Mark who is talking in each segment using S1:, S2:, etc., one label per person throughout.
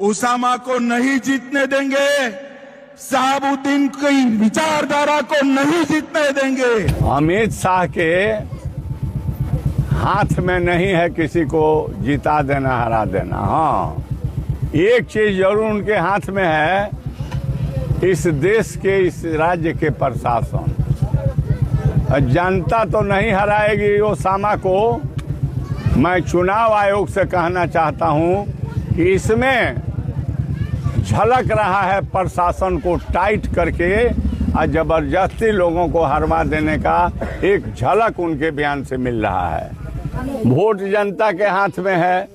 S1: उसामा को नहीं जीतने देंगे, शहाबुद्दीन की विचारधारा को नहीं जीतने देंगे।
S2: अमित शाह के हाथ में नहीं है किसी को जिता देना, हरा देना। हाँ, एक चीज जरूर उनके हाथ में है, इस देश के, इस राज्य के प्रशासन। जनता तो नहीं हराएगी ओसामा को। मैं चुनाव आयोग से कहना चाहता हूं कि इसमें झलक रहा है प्रशासन को टाइट करके और जबरदस्ती लोगों को हरवा देने का एक झलक उनके बयान से मिल रहा है। वोट जनता के हाथ में है।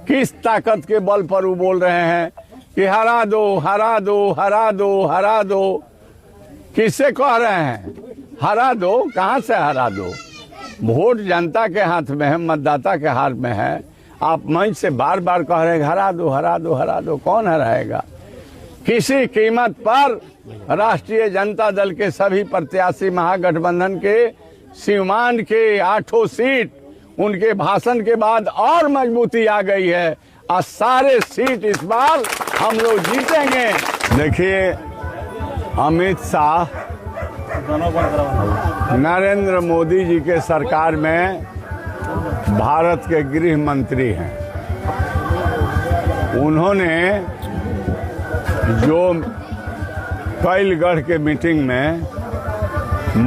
S2: किस ताकत के बल पर वो बोल रहे हैं कि हरा दो, हरा दो, हरा दो, हरा दो। किससे कह रहे हैं हरा दो? कहां से हरा दो? वोट जनता के हाथ में है, मतदाता के हाथ में है। आप मंच से बार बार कह रहे हैं हरा दो, हरा दो, हरा दो। कौन हराएगा? किसी कीमत पर राष्ट्रीय जनता दल के सभी प्रत्याशी, महागठबंधन के सीमांत के 8 सीट, उनके भाषण के बाद और मजबूती आ गई है और सारे सीट इस बार हम लोग जीतेंगे। देखिए, अमित शाह नरेंद्र मोदी जी के सरकार में भारत के गृह मंत्री हैं। उन्होंने जो कैलगढ़ के मीटिंग में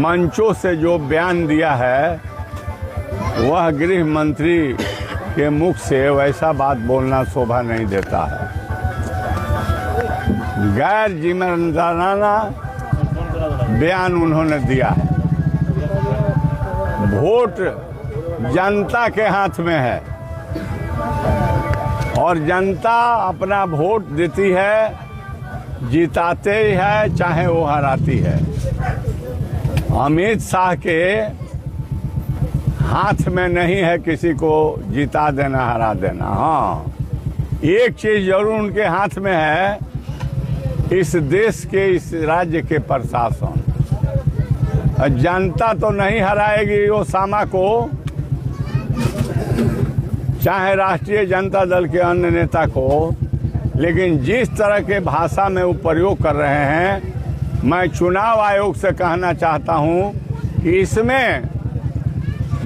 S2: मंचों से जो बयान दिया है, वह गृह मंत्री के मुख से वैसा बात बोलना शोभा नहीं देता है। गैर जिम्मेदाराना बयान उन्होंने दिया है। वोट जनता के हाथ में है और जनता अपना वोट देती है, जिताते ही है, चाहे वो हराती है। अमित शाह के हाथ में नहीं है किसी को जिता देना, हरा देना। हाँ, एक चीज जरूर उनके हाथ में है, इस देश के, इस राज्य के प्रशासन। जनता तो नहीं हराएगी ओसामा को, चाहे राष्ट्रीय जनता दल के अन्य नेता को, लेकिन जिस तरह के भाषा में वो प्रयोग कर रहे हैं, मैं चुनाव आयोग से कहना चाहता हूं कि इसमें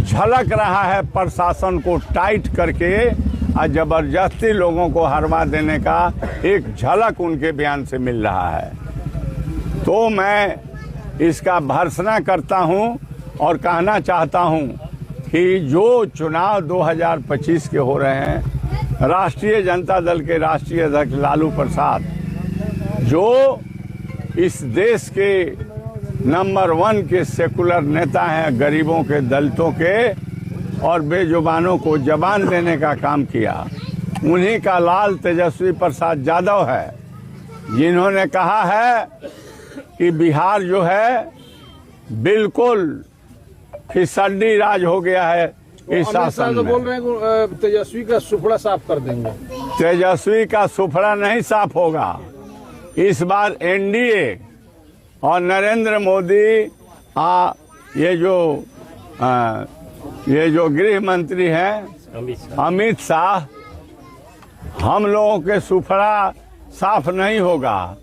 S2: झलक रहा है प्रशासन को टाइट करके और जबरदस्ती लोगों को हरवा देने का एक झलक उनके बयान से मिल रहा है। तो मैं इसका भर्त्सना करता हूं और कहना चाहता हूं कि जो चुनाव 2025 के हो रहे हैं, राष्ट्रीय जनता दल के राष्ट्रीय अध्यक्ष लालू प्रसाद, जो इस देश के नंबर 1 के सेकुलर नेता हैं, गरीबों के, दलितों के और बेजुबानों को जबान देने का काम किया, उन्हीं का लाल तेजस्वी प्रसाद यादव है, जिन्होंने कहा है कि बिहार जो है बिल्कुल फिसड्डी राज हो गया है इस शासन में।
S3: बोल रहे हैं तेजस्वी का सुफड़ा साफ कर देंगे।
S2: तेजस्वी का सुफड़ा नहीं साफ होगा। इस बार एनडीए और नरेंद्र मोदी ये जो गृह मंत्री हैं अमित शाह, हम लोगों के सुफड़ा साफ नहीं होगा।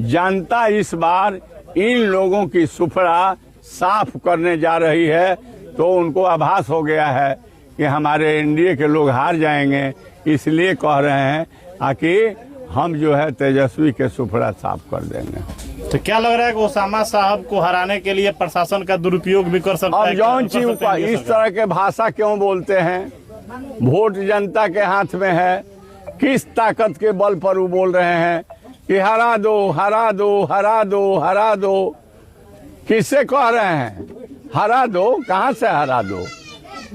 S2: जनता इस बार इन लोगों की सुफड़ा साफ करने जा रही है। तो उनको आभास हो गया है कि हमारे एनडीए के लोग हार जाएंगे, इसलिए कह रहे हैं कि हम जो है तेजस्वी के सुफड़ा साफ कर देंगे।
S4: तो क्या लग रहा है कि ओसामा साहब को हराने के लिए प्रशासन का दुरुपयोग भी कर सकता है?
S2: अब जौन चीज इस तरह के भाषा क्यों बोलते हैं? वोट जनता के हाथ में है। किस ताकत के बल पर वो बोल रहे हैं कि हरा दो, हरा दो, हरा दो, हरा दो। किससे कह रहे हैं हरा दो? कहां से हरा दो?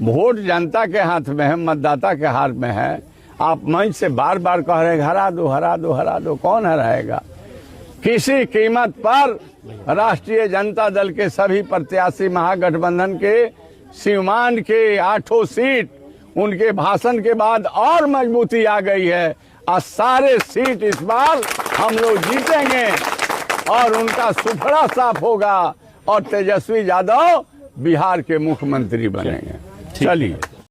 S2: वोट जनता के हाथ में है, मतदाता के हाथ में है। आप मंच से बार बार कह रहे हैं हरा दो, हरा दो, हरा दो। कौन हराएगा? किसी कीमत पर राष्ट्रीय जनता दल के सभी प्रत्याशी, महागठबंधन के सीमांत के 8 सीट, उनके भाषण के बाद और मजबूती आ गई है और सारे सीट इस बार हम लोग जीतेंगे और उनका सुफड़ा साफ होगा और तेजस्वी यादव बिहार के मुख्यमंत्री बनेंगे। चलिए।